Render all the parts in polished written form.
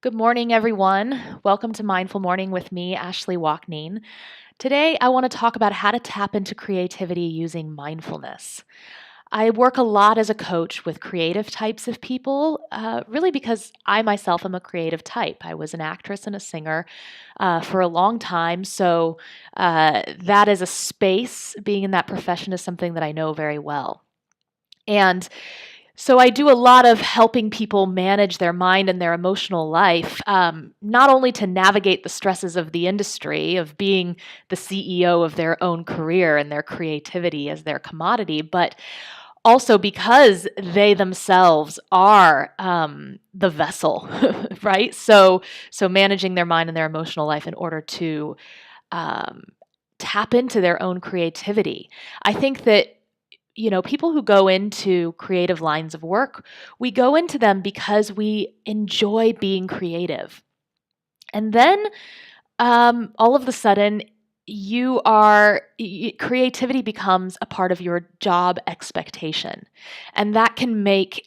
Good morning, everyone. Welcome to Mindful Morning with me, Ashley Walkneen. Today, I want to talk about how to tap into creativity using mindfulness. I work a lot as a coach with creative types of people, really because I myself am a creative type. I was an actress and a singer for a long time, so that is a space. Being in that profession is something that I know very well. And so I do a lot of helping people manage their mind and their emotional life, not only to navigate the stresses of the industry, of being the CEO of their own career and their creativity as their commodity, but also because they themselves are the vessel, right? So managing their mind and their emotional life in order to um, tap into their own creativity. I think that people who go into creative lines of work, we go into them because we enjoy being creative. And then all of a sudden, creativity becomes a part of your job expectation. And that can make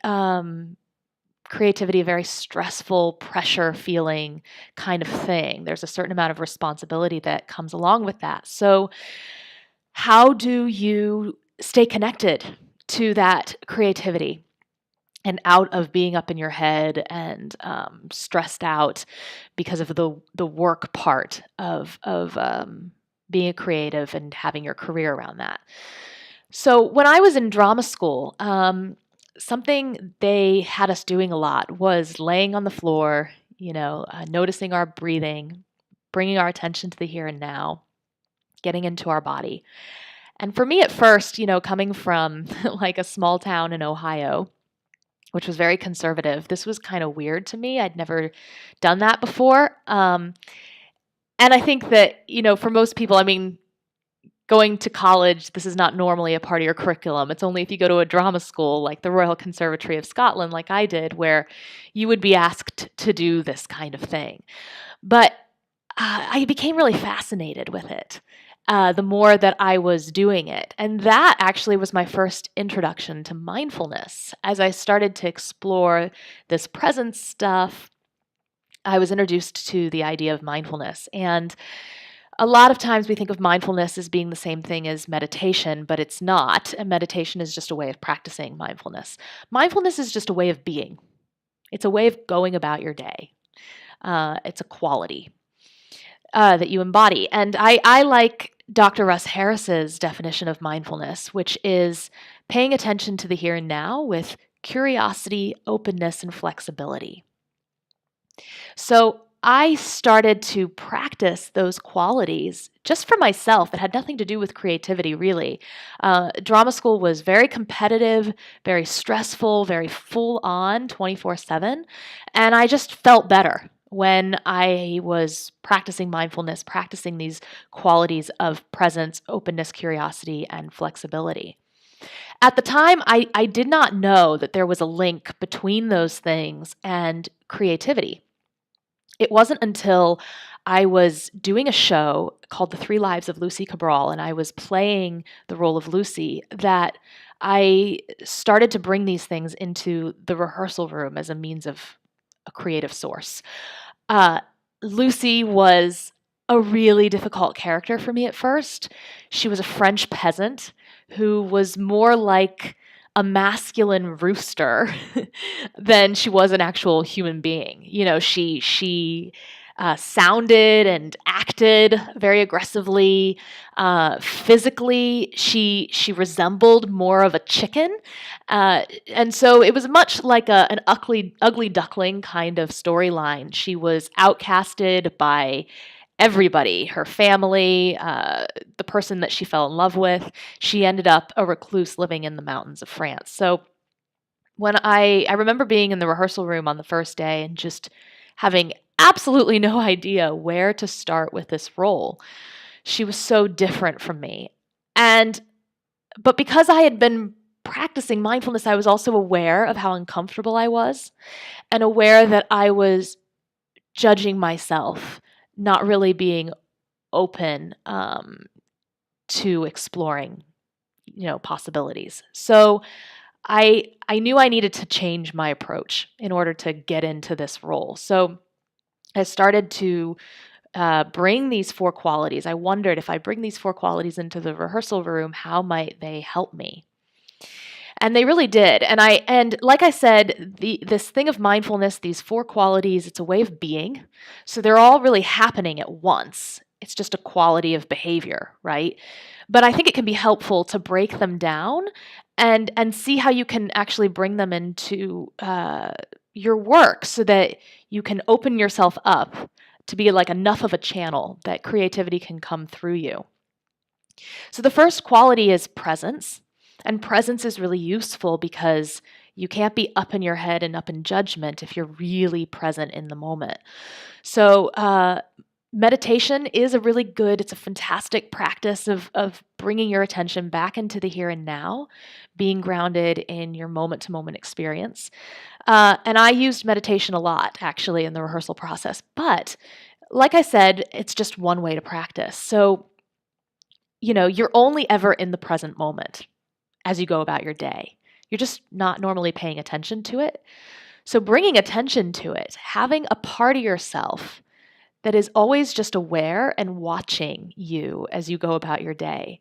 creativity a very stressful, pressure feeling kind of thing. There's a certain amount of responsibility that comes along with that. So, how do you stay connected to that creativity and out of being up in your head and stressed out because of the work part of being a creative and having your career around that? So when I was in drama school, something they had us doing a lot was laying on the floor, noticing our breathing, bringing our attention to the here and now, getting into our body. And for me at first, coming from like a small town in Ohio, which was very conservative, this was kind of weird to me. I'd never done that before. And I think that, for most people, I mean, going to college, this is not normally a part of your curriculum. It's only if you go to a drama school like the Royal Conservatory of Scotland, like I did, where you would be asked to do this kind of thing. But I became really fascinated with it the more that I was doing it. And that actually was my first introduction to mindfulness. As I started to explore this presence stuff, I was introduced to the idea of mindfulness. And a lot of times we think of mindfulness as being the same thing as meditation, but it's not. And meditation is just a way of practicing mindfulness. Mindfulness is just a way of being, it's a way of going about your day, it's a quality that you embody. And I like Dr. Russ Harris's definition of mindfulness, which is paying attention to the here and now with curiosity, openness, and flexibility. So I started to practice those qualities just for myself. It had nothing to do with creativity, really. Drama school was very competitive, very stressful, very full on, 24/7. And I just felt better when I was practicing mindfulness, practicing these qualities of presence, openness, curiosity, and flexibility. At the time, I did not know that there was a link between those things and creativity. It wasn't until I was doing a show called The Three Lives of Lucy Cabral, and I was playing the role of Lucy, that I started to bring these things into the rehearsal room as a means of a creative source. Uh, Lucy was a really difficult character for me at first. She was a French peasant who was more like a masculine rooster than she was an actual human being. She sounded and acted very aggressively. Physically, she resembled more of a chicken, and so it was much like an ugly duckling kind of storyline. She was outcasted by everybody, her family, the person that she fell in love with. She ended up a recluse living in the mountains of France. So when I remember being in the rehearsal room on the first day and just having absolutely no idea where to start with this role. She was so different from me. But because I had been practicing mindfulness, I was also aware of how uncomfortable I was and aware that I was judging myself, not really being open to exploring, possibilities. So I knew I needed to change my approach in order to get into this role. So I started to bring these four qualities. I wondered, if I bring these four qualities into the rehearsal room, how might they help me? And they really did. And like I said, this thing of mindfulness, these four qualities, it's a way of being. So they're all really happening at once. It's just a quality of behavior, right? But I think it can be helpful to break them down and see how you can actually bring them into your work, so that you can open yourself up to be like enough of a channel that creativity can come through you. So the first quality is presence. And presence is really useful because you can't be up in your head and up in judgment if you're really present in the moment. So meditation is it's a fantastic practice of bringing your attention back into the here and now, being grounded in your moment-to-moment experience. And I used meditation a lot, actually, in the rehearsal process. But like I said, it's just one way to practice. So, you're only ever in the present moment as you go about your day. You're just not normally paying attention to it. So bringing attention to it, having a part of yourself that is always just aware and watching you as you go about your day,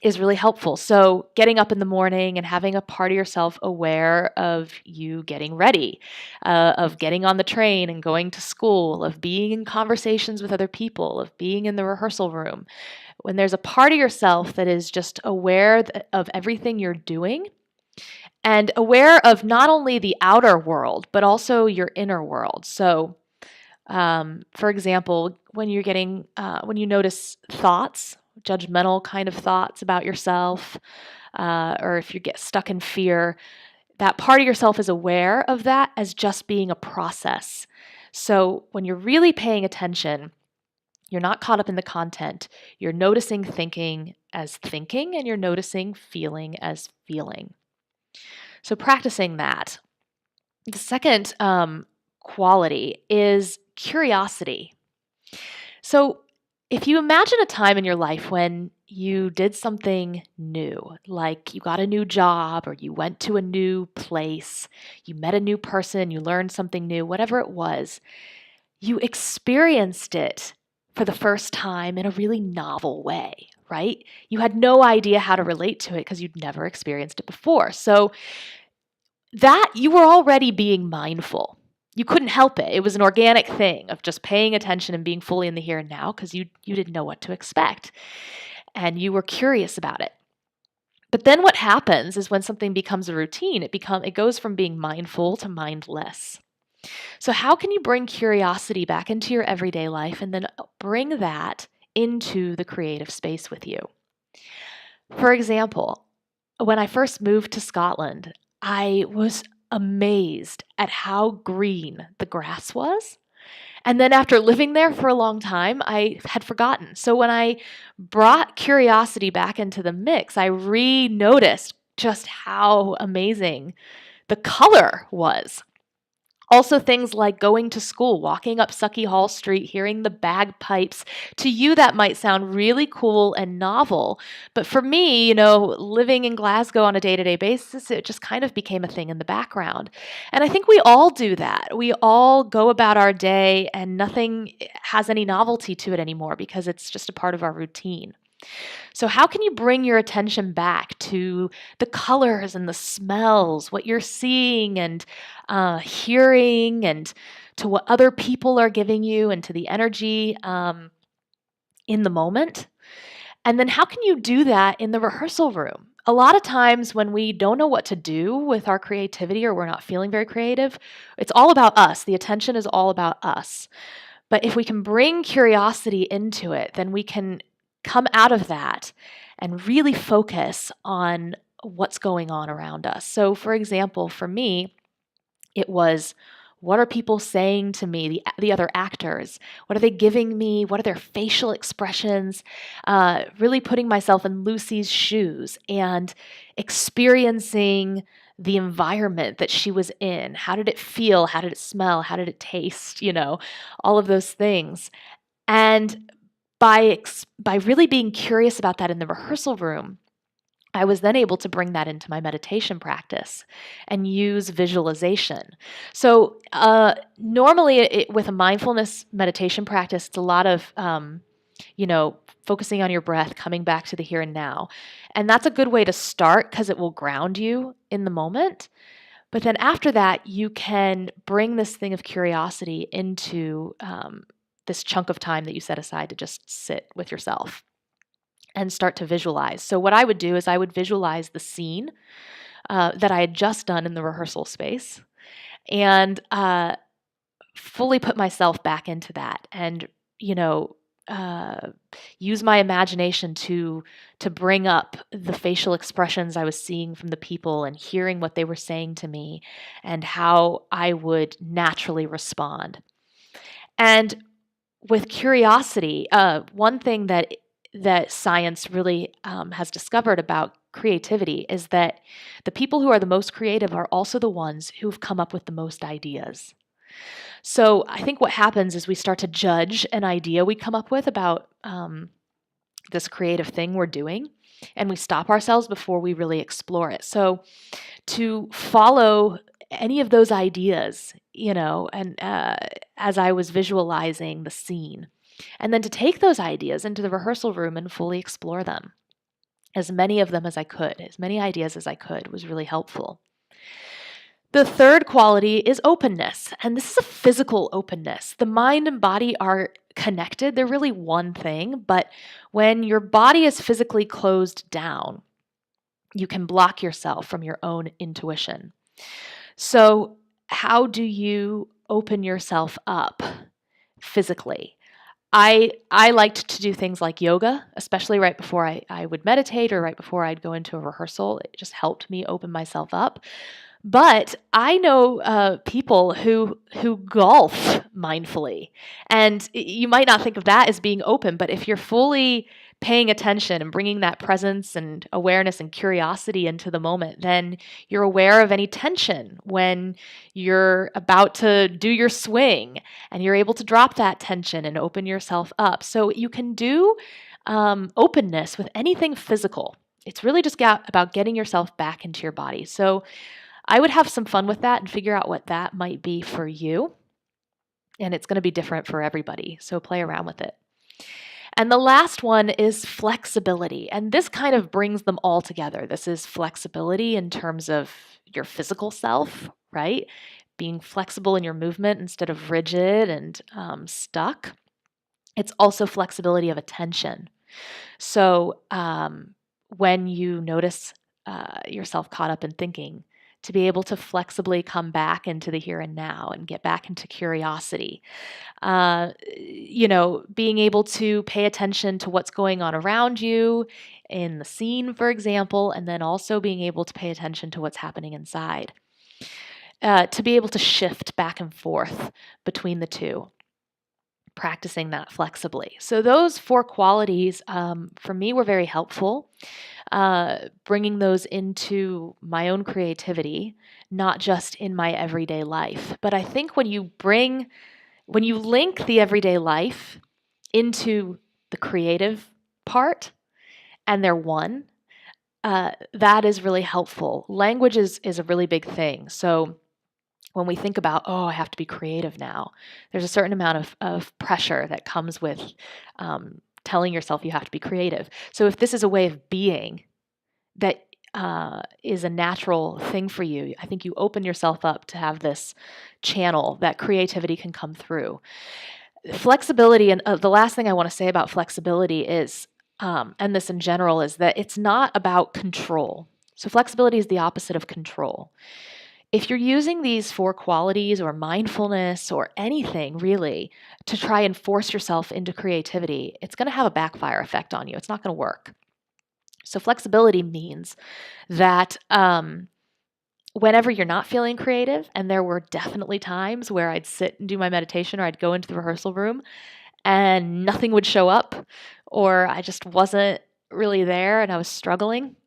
is really helpful. So getting up in the morning and having a part of yourself aware of you getting ready, of getting on the train and going to school, of being in conversations with other people, of being in the rehearsal room. When there's a part of yourself that is just aware of everything you're doing, and aware of not only the outer world, but also your inner world. So, for example, when you notice thoughts, judgmental kind of thoughts about yourself, or if you get stuck in fear, that part of yourself is aware of that as just being a process. So when you're really paying attention, you're not caught up in the content. You're noticing thinking as thinking, and you're noticing feeling as feeling. So practicing that. The second quality is curiosity. So if you imagine a time in your life when you did something new, like you got a new job, or you went to a new place, you met a new person, you learned something new, whatever it was, you experienced it for the first time in a really novel way, right? You had no idea how to relate to it because you'd never experienced it before. So that you were already being mindful. You couldn't help it. It was an organic thing of just paying attention and being fully in the here and now, because you didn't know what to expect and you were curious about it. But then what happens is, when something becomes a routine, it goes from being mindful to mindless. So how can you bring curiosity back into your everyday life and then bring that into the creative space with you? For example, when I first moved to Scotland, I was amazed at how green the grass was. And then after living there for a long time, I had forgotten. So when I brought curiosity back into the mix, I re-noticed just how amazing the color was. Also, things like going to school, walking up Sucky Hall Street, hearing the bagpipes. To you, that might sound really cool and novel. But for me, living in Glasgow on a day-to-day basis, it just kind of became a thing in the background. And I think we all do that. We all go about our day and nothing has any novelty to it anymore because it's just a part of our routine. So how can you bring your attention back to the colors and the smells, what you're seeing and hearing, and to what other people are giving you, and to the energy in the moment? And then how can you do that in the rehearsal room? A lot of times when we don't know what to do with our creativity, or we're not feeling very creative, it's all about us. The attention is all about us. But if we can bring curiosity into it, then we can come out of that and really focus on what's going on around us. So, for example, for me, it was, what are people saying to me, the other actors? What are they giving me? What are their facial expressions? Really putting myself in Lucy's shoes and experiencing the environment that she was in. How did it feel? How did it smell? How did it taste? All of those things. And by really being curious about that in the rehearsal room, I was then able to bring that into my meditation practice and use visualization. So, normally with a mindfulness meditation practice, it's a lot of, you know, focusing on your breath, coming back to the here and now. And that's a good way to start because it will ground you in the moment. But then after that, you can bring this thing of curiosity into this chunk of time that you set aside to just sit with yourself and start to visualize. So, what I would do is I would visualize the scene that I had just done in the rehearsal space and fully put myself back into that and, you know, uh, use my imagination to bring up the facial expressions I was seeing from the people and hearing what they were saying to me and how I would naturally respond. And with curiosity, one thing that science really has discovered about creativity is that the people who are the most creative are also the ones who've come up with the most ideas. So I think what happens is we start to judge an idea we come up with about this creative thing we're doing, and we stop ourselves before we really explore it. So to follow any of those ideas, you know, and as I was visualizing the scene, and then to take those ideas into the rehearsal room and fully explore them, as many of them as I could, as many ideas as I could, was really helpful. The third quality is openness, and this is a physical openness. The mind and body are connected, they're really one thing, but when your body is physically closed down, you can block yourself from your own intuition. So, how do you open yourself up physically? I liked to do things like yoga, especially right before I would meditate or right before I'd go into a rehearsal. It just helped me open myself up. But I know people who golf mindfully, and you might not think of that as being open. But if you're fully paying attention and bringing that presence and awareness and curiosity into the moment, then you're aware of any tension when you're about to do your swing, and you're able to drop that tension and open yourself up. So you can do openness with anything physical. It's really just about getting yourself back into your body. So I would have some fun with that and figure out what that might be for you. And it's going to be different for everybody. So play around with it. And the last one is flexibility. And this kind of brings them all together. This is flexibility in terms of your physical self, right? Being flexible in your movement instead of rigid and stuck. It's also flexibility of attention. So when you notice yourself caught up in thinking, to be able to flexibly come back into the here and now and get back into curiosity. You know, being able to pay attention to what's going on around you in the scene, for example, and then also being able to pay attention to what's happening inside. To be able to shift back and forth between the two, practicing that flexibly. So those four qualities for me were very helpful. Bringing those into my own creativity, not just in my everyday life. But I think when you link the everyday life into the creative part and they're one, that is really helpful. Language is a really big thing. So when we think about, oh, I have to be creative now, there's a certain amount of pressure that comes with telling yourself you have to be creative. So if this is a way of being that is a natural thing for you, I think you open yourself up to have this channel that creativity can come through. Flexibility, and the last thing I want to say about flexibility is, and this in general, is that it's not about control. So flexibility is the opposite of control. If you're using these four qualities or mindfulness or anything really to try and force yourself into creativity, it's going to have a backfire effect on you. It's not going to work. So flexibility means that whenever you're not feeling creative, and there were definitely times where I'd sit and do my meditation or I'd go into the rehearsal room and nothing would show up, or I just wasn't really there and I was struggling.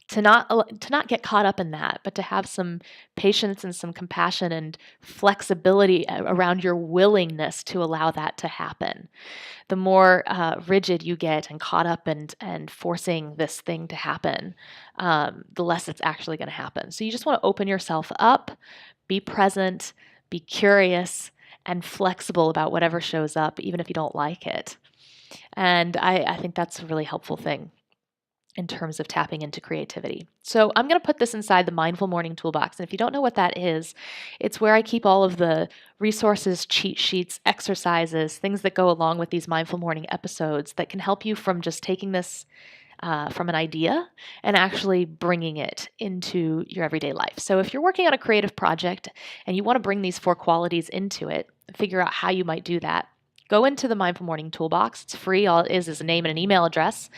to not get caught up in that, but to have some patience and some compassion and flexibility around your willingness to allow that to happen. The more rigid you get and caught up and forcing this thing to happen, the less it's actually going to happen. So you just want to open yourself up, be present, be curious, and flexible about whatever shows up, even if you don't like it. And I think that's a really helpful thing in terms of tapping into creativity. So I'm going to put this inside the Mindful Morning Toolbox. And if you don't know what that is, it's where I keep all of the resources, cheat sheets, exercises, things that go along with these Mindful Morning episodes that can help you from just taking this from an idea and actually bringing it into your everyday life. So if you're working on a creative project and you want to bring these 4 qualities into it, figure out how you might do that, go into the Mindful Morning Toolbox. It's free. All it is a name and an email address.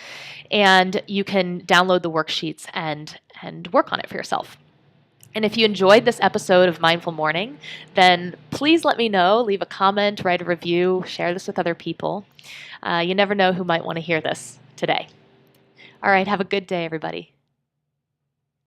And you can download the worksheets and work on it for yourself. And if you enjoyed this episode of Mindful Morning, then please let me know. Leave a comment, write a review, share this with other people. You never know who might want to hear this today. All right, have a good day, everybody.